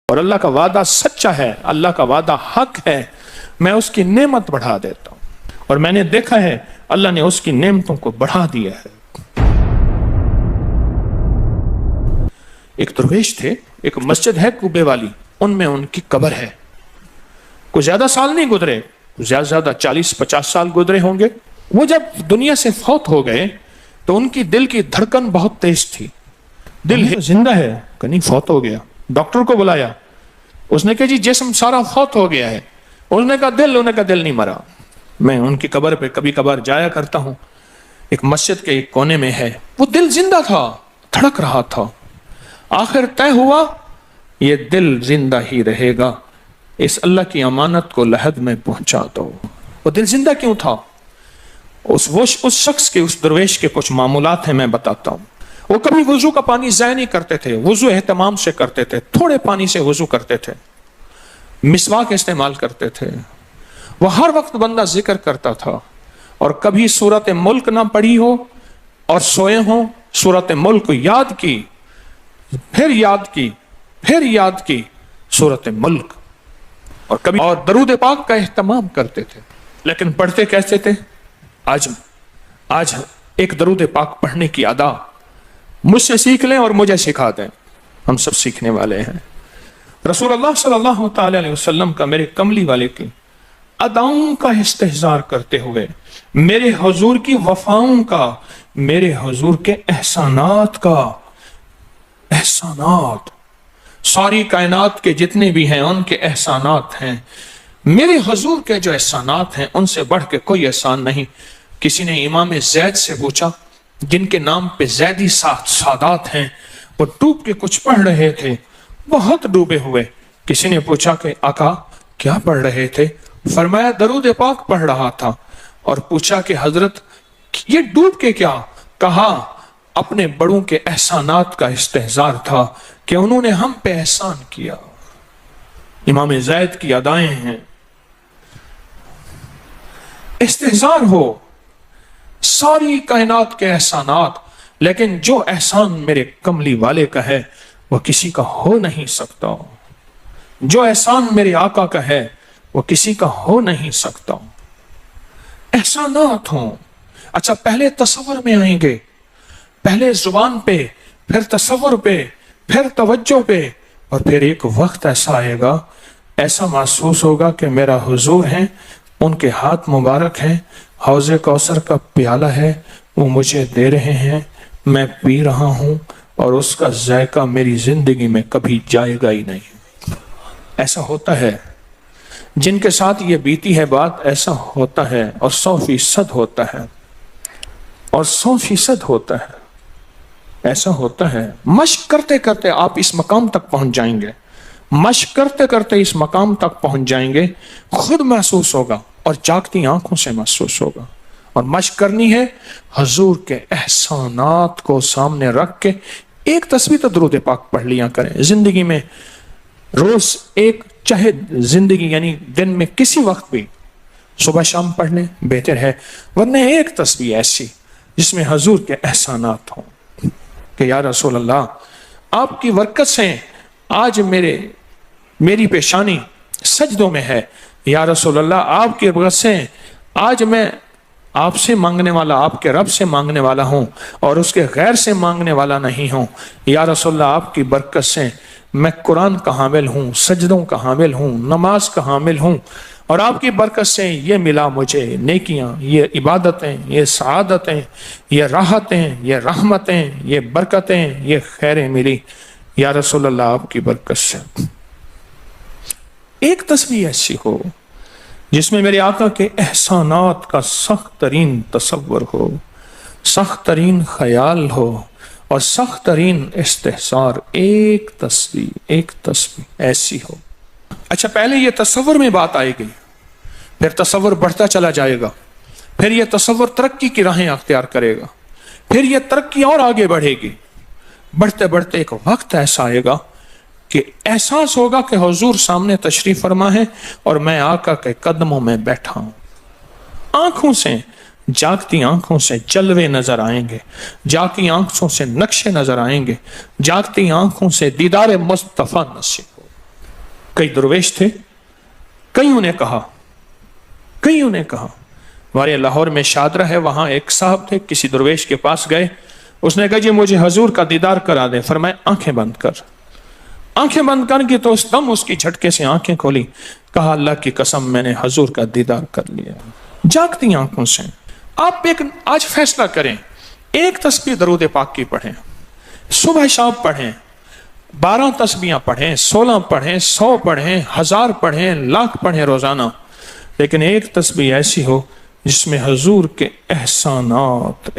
اور اللہ کا وعدہ سچا ہے، اللہ کا وعدہ حق ہے، میں اس کی نعمت بڑھا دیتا ہوں۔ اور میں نے دیکھا ہے اللہ نے اس کی نعمتوں کو بڑھا دیا ہے۔ ایک درویش تھے، ایک مسجد ہے کوبے والی، ان میں ان کی قبر ہے۔ کوئی زیادہ سال نہیں گزرے، زیادہ زیادہ 40-50 سال گزرے ہوں گے۔ وہ جب دنیا سے فوت ہو گئے تو ان کی دل کی دھڑکن بہت تیز تھی۔ دل زندہ ہے کہ نہیں فوت ہو گیا؟ ڈاکٹر کو بلایا، اس نے کہا جی جسم سارا فوت ہو گیا ہے۔ اس نے کہا انہوں نے کہا دل نہیں مرا۔ میں ان کی قبر پہ کبھی کبھار جایا کرتا ہوں، ایک مسجد کے ایک کونے میں ہے، وہ دل زندہ تھا، دھڑک رہا تھا۔ آخر طے ہوا یہ دل زندہ ہی رہے گا، اس اللہ کی امانت کو لحد میں پہنچا دو۔ وہ دل زندہ کیوں تھا؟ اس شخص کے، اس درویش کے کچھ معمولات ہیں، میں بتاتا ہوں۔ وہ کبھی وضو کا پانی ضائع نہیں کرتے تھے، وضو اہتمام سے کرتے تھے، تھوڑے پانی سے وضو کرتے تھے، مسواک استعمال کرتے تھے۔ وہ ہر وقت بندہ ذکر کرتا تھا، اور کبھی سورۃ ملک نہ پڑھی ہو اور سوئے ہوں، سورۃ ملک یاد کی، پھر یاد کی، پھر یاد کی سورۃ ملک، اور کبھی اور درود پاک کا اہتمام کرتے تھے۔ لیکن پڑھتے کیسے تھے؟ آج ایک درود پاک پڑھنے کی ادا مجھ سے سیکھ لیں اور مجھے سکھا دیں، ہم سب سیکھنے والے ہیں۔ رسول اللہ صلی اللہ تعالی علیہ وسلم کا، میرے کملی والے کی اداؤں کا استحضار کرتے ہوئے، میرے حضور کی وفاؤں کا، میرے حضور کے احسانات کا، احسانات ساری کائنات کے جتنے بھی ہیں ان کے احسانات ہیں۔ میرے حضور کے جو احسانات ہیں ان سے بڑھ کے کوئی احسان نہیں۔ کسی نے امام زید سے پوچھا، جن کے نام پہ زیدی سادات ہیں، وہ ڈوب کے کچھ پڑھ رہے تھے، بہت ڈوبے ہوئے۔ کسی نے پوچھا کہ آقا کیا پڑھ رہے تھے؟ فرمایا درود پاک پڑھ رہا تھا۔ اور پوچھا کہ حضرت یہ ڈوب کے کیا؟ کہا اپنے بڑوں کے احسانات کا استحضار تھا کہ انہوں نے ہم پہ احسان کیا۔ امام زید کی ادائیں ہیں، استحضار ہو ساری کائنات کے احسانات، لیکن جو احسان میرے کملی والے کا ہے وہ کسی کا ہو نہیں سکتا، جو احسان میرے آقا کا ہے وہ کسی کا ہو نہیں سکتا۔ احسانات ہوں۔ اچھا، پہلے تصور میں آئیں گے، پہلے زبان پہ، پھر تصور پہ، پھر توجہ پہ، اور پھر ایک وقت ایسا آئے گا، ایسا محسوس ہوگا کہ میرا حضور ہے، ان کے ہاتھ مبارک ہیں، حوض کوثر کا پیالہ ہے، وہ مجھے دے رہے ہیں، میں پی رہا ہوں، اور اس کا ذائقہ میری زندگی میں کبھی جائے گا ہی نہیں۔ ایسا ہوتا ہے، جن کے ساتھ یہ بیتی ہے بات، ایسا ہوتا ہے، اور 100% ہوتا ہے، اور 100% ہوتا ہے، ایسا ہوتا ہے۔ مشق کرتے کرتے آپ اس مقام تک پہنچ جائیں گے، مشق کرتے کرتے اس مقام تک پہنچ جائیں گے، خود محسوس ہوگا اور جاگتی آنکھوں سے محسوس ہوگا۔ اور مشق کرنی ہے حضور کے احسانات کو سامنے رکھ کے۔ ایک تصویر تو درود پاک پڑھ لیا کریں زندگی میں، روز ایک، چاہے زندگی یعنی دن میں کسی وقت بھی، صبح شام پڑھ لیں بہتر ہے، ورنہ ایک تصویر ایسی جس میں حضور کے احسانات ہوں کہ یا رسول اللہ آپ کی برکت سے آج میری پیشانی سجدوں میں ہے، یا رسول اللہ آپ کی برکت سے آج میں آپ سے مانگنے والا، آپ کے رب سے مانگنے والا ہوں، اور اس کے غیر سے مانگنے والا نہیں ہوں، یا رسول اللہ آپ کی برکت سے میں قرآن کا حامل ہوں، سجدوں کا حامل ہوں، نماز کا حامل ہوں، اور آپ کی برکت سے یہ ملا مجھے نیکیاں، یہ عبادتیں، یہ سعادتیں، یہ راحتیں، یہ رحمتیں، یہ برکتیں، یہ خیریں ملی، یا رسول اللہ آپ کی برکت سے۔ ایک تصویر ایسی ہو جس میں میرے آقا کے احسانات کا سخت ترین تصور ہو، سخت ترین خیال ہو، اور سخت ترین استحضار۔ ایک تصویر ایسی ہو۔ اچھا، پہلے یہ تصور میں بات آئے گی، پھر تصور بڑھتا چلا جائے گا، پھر یہ تصور ترقی کی راہیں اختیار کرے گا، پھر یہ ترقی اور آگے بڑھے گی۔ بڑھتے بڑھتے ایک وقت ایسا آئے گا کہ احساس ہوگا کہ حضور سامنے تشریف فرما ہے اور میں آقا کے قدموں میں بیٹھا ہوں۔ آنکھوں سے، جاگتی آنکھوں سے جلوے نظر آئیں گے، جاگتی آنکھوں سے نقشے نظر آئیں گے، جاگتی آنکھوں سے دیدار مصطفیٰ نصیب ہو۔ کئی درویش تھے، کئیوں نے کہا ہمارے لاہور میں شادرہ ہے، وہاں ایک صاحب تھے، کسی درویش کے پاس گئے، اس نے کہا جی مجھے حضور کا دیدار کرا دیں. فرمایا آنکھیں بند کر کی تو اس دم اس کی جھٹکے سے آنکھیں کھولی. کہا اللہ کی قسم میں نے حضور کا دیدار کر لیا. جاگتی آنکھوں سے آپ آج فیصلہ کریں، ایک تسبیح درود پاک کی پڑھیں، صبح شام پڑھیں، 12 تسبیحاں پڑھیں، 16 پڑھیں، 100 پڑھیں، 1000 پڑھیں، لاکھ پڑھیں روزانہ، لیکن ایک تسبیح ایسی ہو جس میں حضور کے احسانات،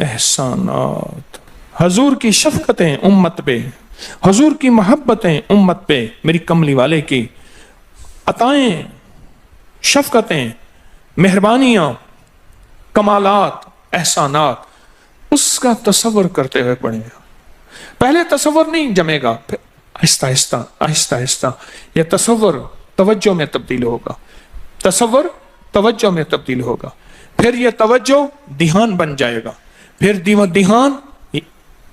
حضور کی شفقتیں امت پہ، حضور کی محبتیں امت پہ، میری کملی والے کی عطائیں، شفقتیں، مہربانیاں، کمالات، احسانات، اس کا تصور کرتے ہوئے پڑھیں. پہلے تصور نہیں جمے گا، پھر آہستہ آہستہ یہ تصور توجہ میں تبدیل ہوگا، تصور توجہ میں تبدیل ہوگا، پھر یہ توجہ دھیان بن جائے گا، پھر دھیان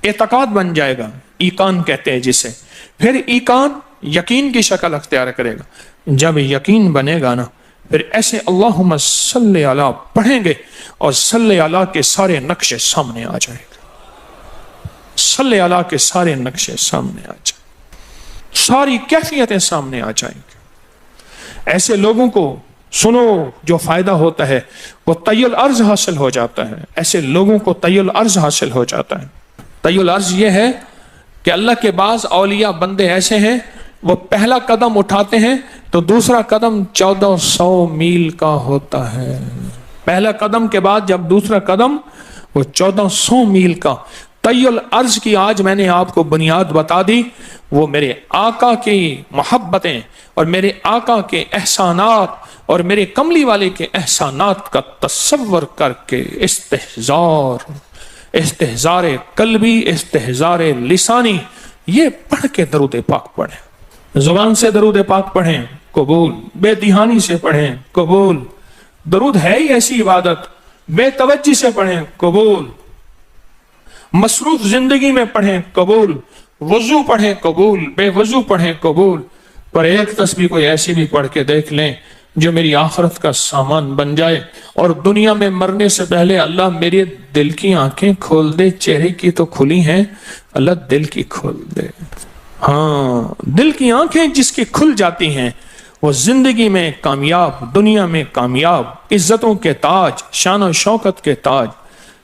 اعتقاد بن جائے گا، ایقان کہتے ہیں جسے، پھر ایقان یقین کی شکل اختیار کرے گا. جب یقین بنے گا نا، پھر ایسے اللہم صلی علی پڑھیں گے اور صلی علی کے سارے نقشے سامنے آ جائیں گے، صلی علی کے سارے نقشے سامنے آ جائیں گے، ساری کیفیتیں سامنے آ جائیں گے. ایسے لوگوں کو سنو جو فائدہ ہوتا ہے وہ طی الارض حاصل ہو جاتا ہے. ایسے لوگوں کو طی الارض حاصل ہو جاتا ہے. طی الارض یہ ہے کہ اللہ کے بعض اولیاء بندے ایسے ہیں، وہ پہلا قدم اٹھاتے ہیں تو دوسرا قدم 1400 میل کا ہوتا ہے. پہلا قدم کے بعد جب دوسرا قدم وہ 1400 میل کا. طی الارض کی آج میں نے آپ کو بنیاد بتا دی. وہ میرے آقا کی محبتیں اور میرے آقا کے احسانات اور میرے کملی والے کے احسانات کا تصور کر کے استحضار قلبی، استحضار لسانی، یہ پڑھ کے درود پاک پڑھیں. زبان سے درود پاک پڑھیں، قبول. بے دہانی سے پڑھیں، قبول. درود ہے ہی ایسی عبادت، بے توجہ سے پڑھیں، قبول. مصروف زندگی میں پڑھیں، قبول. وضو پڑھیں، قبول. بے وضو پڑھیں، قبول. پر ایک تسبیح کوئی ایسی بھی پڑھ کے دیکھ لیں جو میری آخرت کا سامان بن جائے، اور دنیا میں مرنے سے پہلے اللہ میرے دل کی آنکھیں کھول دے. چہرے کی تو کھلی ہیں، اللہ دل کی کھول دے. ہاں، دل کی آنکھیں جس کی کھل جاتی ہیں وہ زندگی میں کامیاب، دنیا میں کامیاب، عزتوں کے تاج، شان و شوکت کے تاج.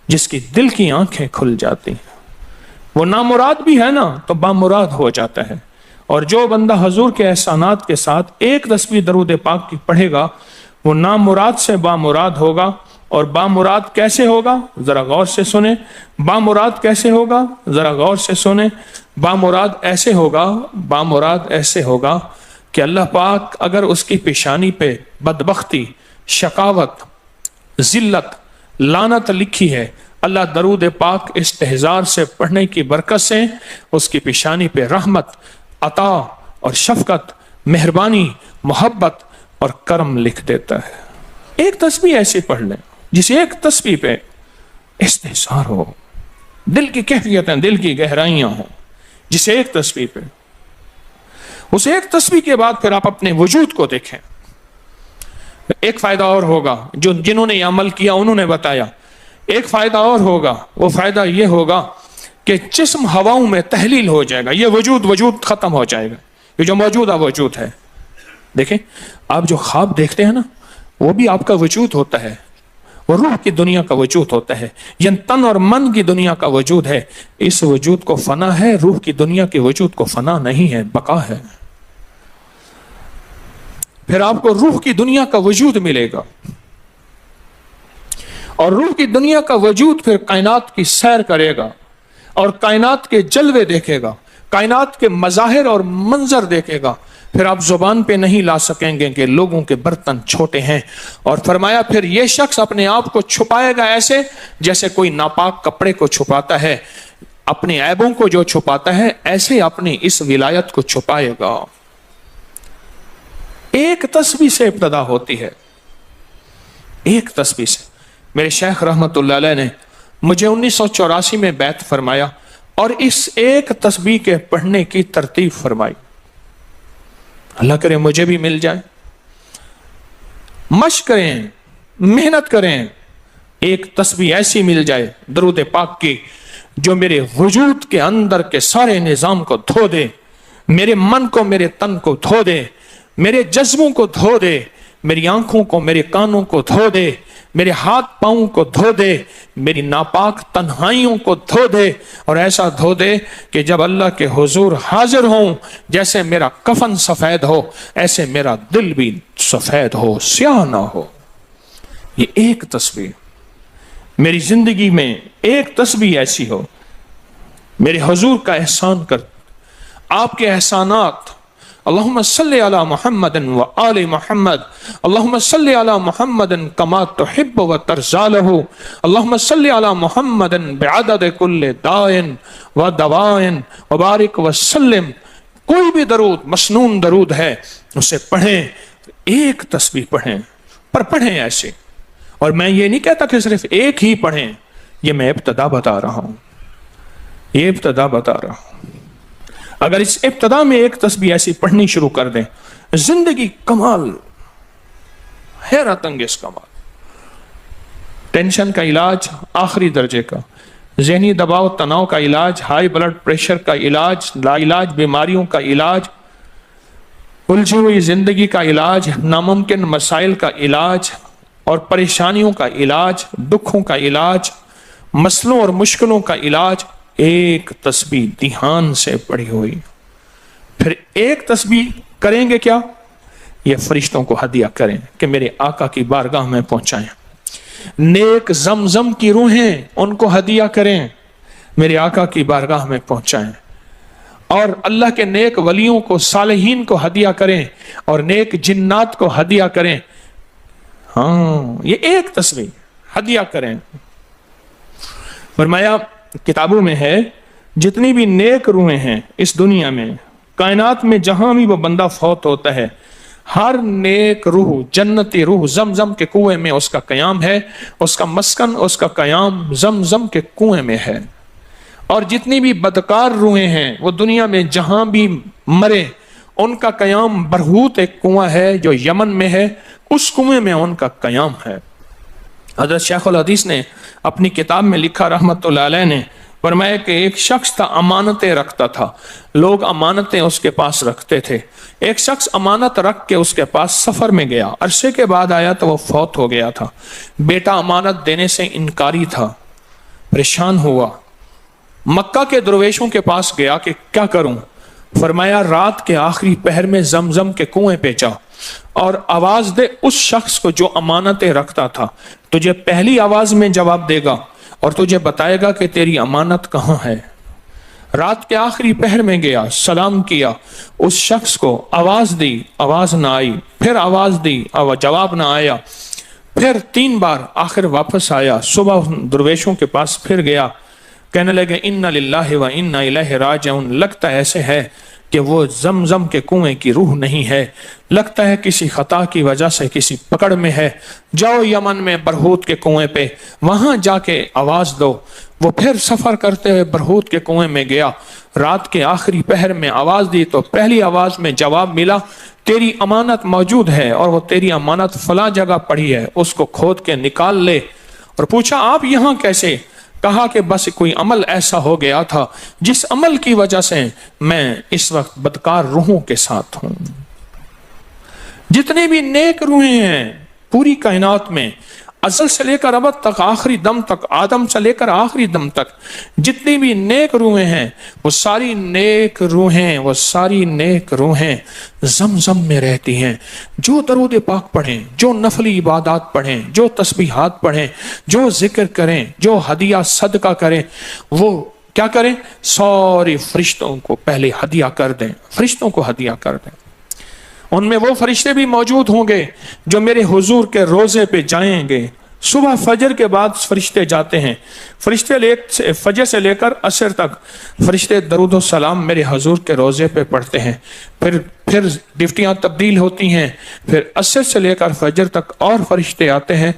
جس کی دل کی آنکھیں کھل جاتی ہیں وہ نامراد بھی ہے نا تو بامراد ہو جاتا ہے. اور جو بندہ حضور کے احسانات کے ساتھ ایک تسبیح درود پاک کی پڑھے گا وہ نامراد سے بامراد ہوگا. اور بامراد کیسے ہوگا؟ ذرا غور سے سنیں. بامراد کیسے ہوگا؟ ذرا غور سے سنیں. بامراد ایسے ہوگا کہ اللہ پاک اگر اس کی پیشانی پہ بدبختی، شقاوت، ذلت، لعنت لکھی ہے، اللہ درود پاک استحضار سے پڑھنے کی برکت سے اس کی پیشانی پہ رحمت، عطا اور شفقت، مہربانی، محبت اور کرم لکھ دیتا ہے. ایک تسبیح ایسی پڑھ لیں جس ایک تسبیح پہ استحضار ہو، دل کی کیفیتیں، دل کی گہرائیاں ہوں، جس ایک تسبیح پہ. اس ایک تسبیح کے بعد پھر آپ اپنے وجود کو دیکھیں. ایک فائدہ اور ہوگا جو جنہوں نے یہ عمل کیا انہوں نے بتایا. ایک فائدہ اور ہوگا، وہ فائدہ یہ ہوگا کہ جسم ہواؤں میں تحلیل ہو جائے گا. یہ وجود ختم ہو جائے گا، یہ جو موجودہ وجود ہے. دیکھیں آپ جو خواب دیکھتے ہیں نا وہ بھی آپ کا وجود ہوتا ہے، وہ روح کی دنیا کا وجود ہوتا ہے، یہ تن اور من کی دنیا کا وجود ہے. اس وجود کو فنا ہے، روح کی دنیا کے وجود کو فنا نہیں ہے، بقا ہے. پھر آپ کو روح کی دنیا کا وجود ملے گا، اور روح کی دنیا کا وجود پھر کائنات کی سیر کرے گا اور کائنات کے جلوے دیکھے گا، کائنات کے مظاہر اور منظر دیکھے گا. پھر آپ زبان پہ نہیں لا سکیں گے کہ لوگوں کے برتن چھوٹے ہیں. اور فرمایا پھر یہ شخص اپنے آپ کو چھپائے گا ایسے جیسے کوئی ناپاک کپڑے کو چھپاتا ہے، اپنے عیبوں کو جو چھپاتا ہے ایسے اپنی اس ولایت کو چھپائے گا. ایک تسبیح سے ابتدا ہوتی ہے، ایک تسبیح سے. میرے شیخ رحمت اللہ علیہ نے مجھے 1984 میں بیعت فرمایا اور اس ایک تسبیح کے پڑھنے کی ترتیب فرمائی. اللہ کرے مجھے بھی مل جائے. مشق کریں, محنت کریں, ایک تسبیح ایسی مل جائے درود پاک کی جو میرے وجود کے اندر کے سارے نظام کو دھو دے, میرے من کو, میرے تن کو دھو دے, میرے جذبوں کو دھو دے, میری آنکھوں کو, میرے کانوں کو دھو دے, میرے ہاتھ پاؤں کو دھو دے, میری ناپاک تنہائیوں کو دھو دے, اور ایسا دھو دے کہ جب اللہ کے حضور حاضر ہوں جیسے میرا کفن سفید ہو ایسے میرا دل بھی سفید ہو, سیاہ نہ ہو. یہ ایک تسبیح میری زندگی میں, ایک تسبیح ایسی ہو. میرے حضور کا احسان کر, آپ کے احسانات. اللہم صلی علی محمد و آل محمد, اللہم صلی علی محمد کما تحب و ترضى له, اللہم صلی علی محمد بعدد کل دائن و دوائن وبارک وسلم. کوئی بھی درود, مسنون درود ہے, اسے پڑھیں, ایک تسبیح پڑھیں, پر پڑھیں ایسے. اور میں یہ نہیں کہتا کہ صرف ایک ہی پڑھیں, یہ میں ابتدا بتا رہا ہوں, یہ ابتدا بتا رہا ہوں. اگر اس ابتدا میں ایک تسبیح ایسی پڑھنی شروع کر دیں, زندگی کمال, حیرت انگیز کمال. ٹینشن کا علاج آخری درجے کا, ذہنی دباؤ تناؤ کا علاج, ہائی بلڈ پریشر کا علاج, لا علاج بیماریوں کا علاج, الجھی ہوئی زندگی کا علاج, ناممکن مسائل کا علاج اور پریشانیوں کا علاج, دکھوں کا علاج, مسئلوں اور مشکلوں کا علاج, ایک تسبیح دھیان سے پڑھی ہوئی. پھر ایک تسبیح کریں گے کیا, یہ فرشتوں کو ہدیہ کریں کہ میرے آقا کی بارگاہ میں پہنچائیں. نیک زمزم کی روحیں ان کو ہدیہ کریں, میرے آقا کی بارگاہ میں پہنچائیں. اور اللہ کے نیک ولیوں کو, صالحین کو ہدیہ کریں, اور نیک جنات کو ہدیہ کریں. ہاں, یہ ایک تسبیح ہدیہ کریں. فرمایا کتابوں میں ہے جتنی بھی نیک روحیں ہیں اس دنیا میں, کائنات میں جہاں بھی وہ بندہ فوت ہوتا ہے, ہر نیک روح, جنتی روح زمزم کے کنویں میں اس کا قیام ہے, اس کا مسکن, اس کا قیام زمزم کے کنویں میں ہے. اور جتنی بھی بدکار روحیں ہیں وہ دنیا میں جہاں بھی مرے, ان کا قیام برہوت ایک کنواں ہے جو یمن میں ہے, اس کنویں میں ان کا قیام ہے. حضرت شیخ الحدیث نے اپنی کتاب میں لکھا رحمت اللہ علیہ نے, فرمایا کہ ایک شخص تھا امانتیں رکھتا تھا, لوگ امانتیں اس کے پاس رکھتے تھے. ایک شخص امانت رکھ کے اس کے پاس سفر میں گیا, عرصے کے بعد آیا تو وہ فوت ہو گیا تھا. بیٹا امانت دینے سے انکاری تھا, پریشان ہوا, مکہ کے درویشوں کے پاس گیا کہ کیا کروں. فرمایا رات کے آخری پہر میں زمزم کے کنویں پہ جا اور آواز دے اس شخص کو جو امانتیں رکھتا تھا, تجھے پہلی آواز میں جواب دے گا اور تجھے بتائے گا کہ تیری امانت کہاں ہے. رات کے آخری پہر میں گیا, سلام کیا, اس شخص کو آواز دی, آواز نہ آئی, پھر آواز دی, جواب نہ آیا, پھر 3 بار, آخر واپس آیا. صبح درویشوں کے پاس پھر گیا, کہنے لگے اِنَّ لِلَّهِ وَإِنَّا إِلَيْهِ راجعون. لگتا ایسے ہے کہ وہ زمزم کے کنویں کی روح نہیں ہے, لگتا ہے کسی خطا کی وجہ سے کسی پکڑ میں ہے. جاؤ یمن میں برہوت کے کنویں پہ, وہاں جا کے آواز دو. وہ پھر سفر کرتے ہوئے برہوت کے کنویں میں گیا, رات کے آخری پہر میں آواز دی تو پہلی آواز میں جواب ملا, تیری امانت موجود ہے اور وہ تیری امانت فلاں جگہ پڑی ہے, اس کو کھود کے نکال لے. اور پوچھا آپ یہاں کیسے؟ کہا کہ بس کوئی عمل ایسا ہو گیا تھا جس عمل کی وجہ سے میں اس وقت بدکار روحوں کے ساتھ ہوں. جتنے بھی نیک روحیں ہیں پوری کائنات میں, ازل سے لے کر ابد تک, آخری دم تک, آدم سے لے کر آخری دم تک, جتنی بھی نیک روحیں ہیں وہ ساری نیک روحیں, وہ ساری نیک روحیں زمزم میں رہتی ہیں. جو درود پاک پڑھیں, جو نفلی عبادات پڑھیں, جو تسبیحات پڑھیں, جو ذکر کریں, جو ہدیہ صدقہ کریں, وہ کیا کریں, ساری فرشتوں کو پہلے ہدیہ کر دیں, فرشتوں کو ہدیہ کر دیں. ان میں وہ فرشتے بھی موجود ہوں گے جو میرے حضور کے روزے پہ جائیں گے. صبح فجر کے بعد فرشتے جاتے ہیں, فرشتے فجر سے لے کر عصر تک فرشتے درود و سلام میرے حضور کے روزے پہ پڑھتے ہیں. پھر ڈیوٹیاں تبدیل ہوتی ہیں, پھر عصر سے لے کر فجر تک اور فرشتے آتے ہیں.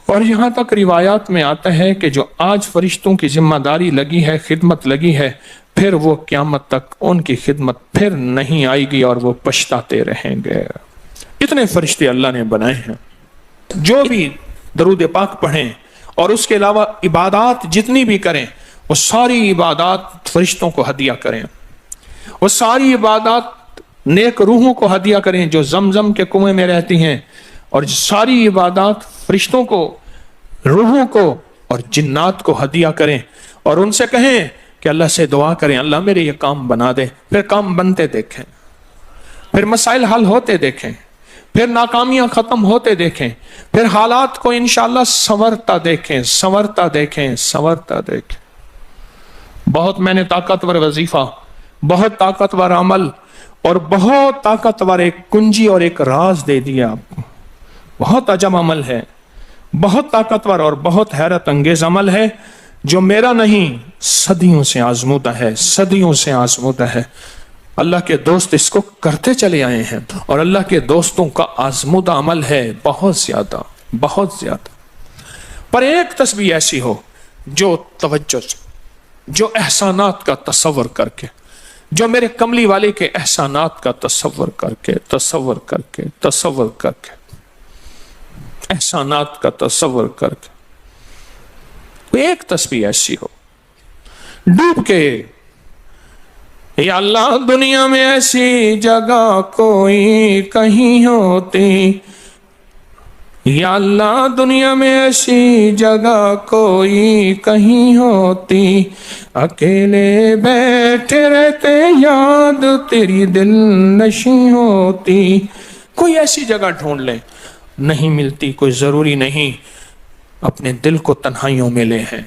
اور یہاں تک روایات میں آتا ہے کہ جو آج فرشتوں کی ذمہ داری لگی ہے, خدمت لگی ہے, پھر وہ قیامت تک ان کی خدمت پھر نہیں آئے گی اور وہ پچھتاتے رہیں گے۔ اتنے فرشتے اللہ نے بنائے ہیں، جو بھی درود پاک پڑھیں اور اس کے علاوہ عبادات جتنی بھی کریں وہ ساری عبادات فرشتوں کو ہدیہ کریں، وہ ساری عبادات نیک روحوں کو ہدیہ کریں جو زمزم کے کنویں میں رہتی ہیں، اور ساری عبادات فرشتوں کو، روحوں کو اور جنات کو ہدیہ کریں، اور ان سے کہیں کہ اللہ سے دعا کریں اللہ میرے یہ کام بنا دے، پھر کام بنتے دیکھیں، پھر مسائل حل ہوتے دیکھیں، پھر ناکامیاں ختم ہوتے دیکھیں، پھر حالات کو انشاءاللہ سنورتا دیکھیں، سنورتا دیکھیں، سنورتا دیکھیں۔ بہت میں نے طاقتور وظیفہ، بہت طاقتور عمل اور بہت طاقتور ایک کنجی اور ایک راز دے دیا آپ کو۔ بہت عجب عمل ہے، بہت طاقتور اور بہت حیرت انگیز عمل ہے جو میرا نہیں، صدیوں سے آزمودہ ہے، صدیوں سے آزمودہ ہے۔ اللہ کے دوست اس کو کرتے چلے آئے ہیں، اور اللہ کے دوستوں کا آزمودہ عمل ہے بہت زیادہ، بہت زیادہ۔ پر ایک تسبیح ایسی ہو جو توجہ سے، جو احسانات کا تصور کر کے، جو میرے کملی والے کے احسانات کا تصور کر کے، تصور کر کے، تصور کر کے، احسانات کا تصور کر کے، ایک تسبیح ایسی ہو ڈوب کے، یا اللہ دنیا میں ایسی جگہ کوئی کہیں ہوتی، یا اللہ دنیا میں ایسی جگہ کوئی کہیں ہوتی، اکیلے بیٹھے رہتے یاد تیری دل نشیں ہوتی۔ کوئی ایسی جگہ ڈھونڈ لیں، نہیں ملتی، کوئی ضروری نہیں اپنے دل کو تنہائیوں میں لے ہیں۔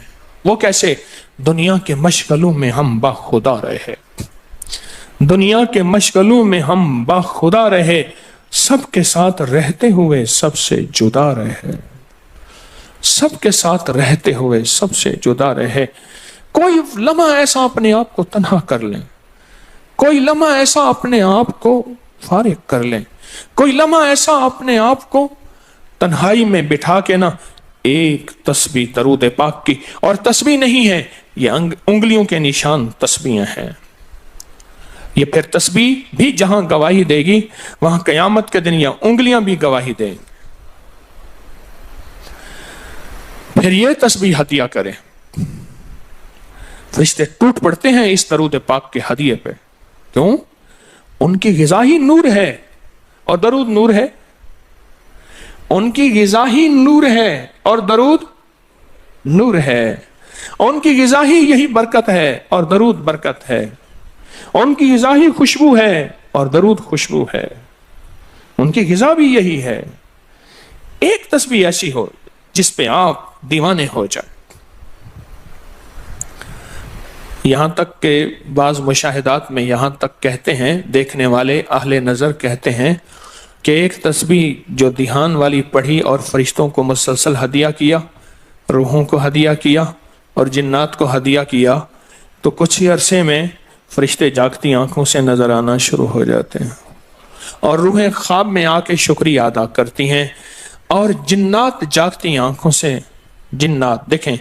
وہ کیسے؟ دنیا کے مشغلوں میں ہم باخدا رہے، دنیا کے مشغلوں میں ہم باخدا رہے، سب کے ساتھ رہتے ہوئے سب سے جدا رہے، سب کے ساتھ رہتے ہوئے سب سے جدا رہے۔ کوئی لمحہ ایسا اپنے آپ کو تنہا کر لیں، کوئی لمحہ ایسا اپنے آپ کو فارغ کر لیں، کوئی لمحہ ایسا اپنے آپ کو تنہائی میں بٹھا کے نا ایک تسبیح درود پاک کی، اور تسبیح نہیں ہے یہ انگلیوں کے نشان تسبیحیں ہیں۔ یہ پھر تسبیح بھی جہاں گواہی دے گی وہاں قیامت کے دن یہ انگلیاں بھی گواہی دیں گی۔ پھر یہ تسبیح ہدیہ کریں، فرشتے ٹوٹ پڑتے ہیں اس درود پاک کے ہدیے پہ۔ کیوں؟ ان کی غذا ہی نور ہے، اور درود نور ہے، ان کی غذا ہی نور ہے اور درود نور ہے، ان کی غذا ہی یہی برکت ہے اور درود برکت ہے، ان کی غذا ہی خوشبو ہے اور درود خوشبو ہے، ان کی غذا بھی یہی ہے۔ ایک تسبیح ایسی ہو جس پہ آپ دیوانے ہو جائیں۔ یہاں تک کہ بعض مشاہدات میں یہاں تک کہتے ہیں، دیکھنے والے اہل نظر کہتے ہیں کہ ایک تسبیح جو دھیان والی پڑھی اور فرشتوں کو مسلسل ہدیہ کیا، روحوں کو ہدیہ کیا اور جنات کو ہدیہ کیا، تو کچھ ہی عرصے میں فرشتے جاگتی آنکھوں سے نظر آنا شروع ہو جاتے ہیں، اور روحیں خواب میں آ کے شکریہ ادا کرتی ہیں، اور جنات جاگتی آنکھوں سے، جنات دیکھیں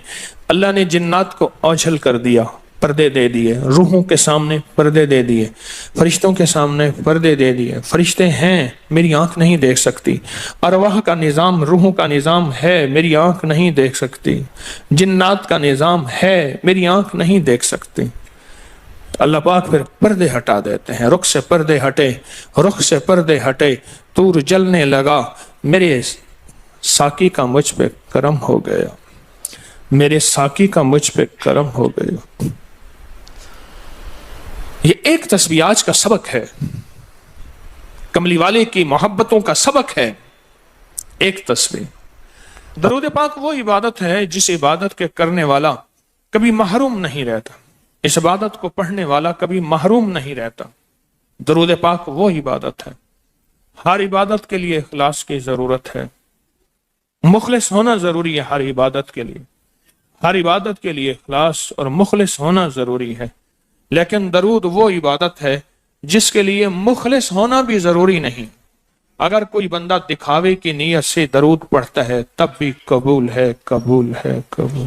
اللہ نے جنات کو اوجھل کر دیا، پردے دے دیے، روحوں کے سامنے پردے دے دیے، فرشتوں کے سامنے پردے دے دیے۔ فرشتے ہیں، میری آنکھ نہیں دیکھ سکتی، ارواح کا نظام، روحوں کا نظام ہے، میری آنکھ نہیں دیکھ سکتی، جنات کا نظام ہے، میری آنکھ نہیں دیکھ سکتی۔ اللہ پاک پھر پردے ہٹا دیتے ہیں، رخ سے پردے ہٹے، رخ سے پردے ہٹے، طور جلنے لگا، میرے ساقی کا مجھ پہ کرم ہو گیا، میرے ساقی کا مجھ پہ کرم ہو گیا۔ یہ ایک تسبیح آج کا سبق ہے، کملی والے کی محبتوں کا سبق ہے، ایک تسبیح۔ درود پاک وہ عبادت ہے جس عبادت کے کرنے والا کبھی محروم نہیں رہتا، اس عبادت کو پڑھنے والا کبھی محروم نہیں رہتا۔ درود پاک وہ عبادت ہے، ہر عبادت کے لیے اخلاص کی ضرورت ہے، مخلص ہونا ضروری ہے ہر عبادت کے لیے، ہر عبادت کے لیے اخلاص اور مخلص ہونا ضروری ہے۔ لیکن درود وہ عبادت ہے جس کے لیے مخلص ہونا بھی ضروری نہیں۔ اگر کوئی بندہ دکھاوے کی نیت سے درود پڑھتا ہے تب بھی قبول ہے، قبول ہے، قبول۔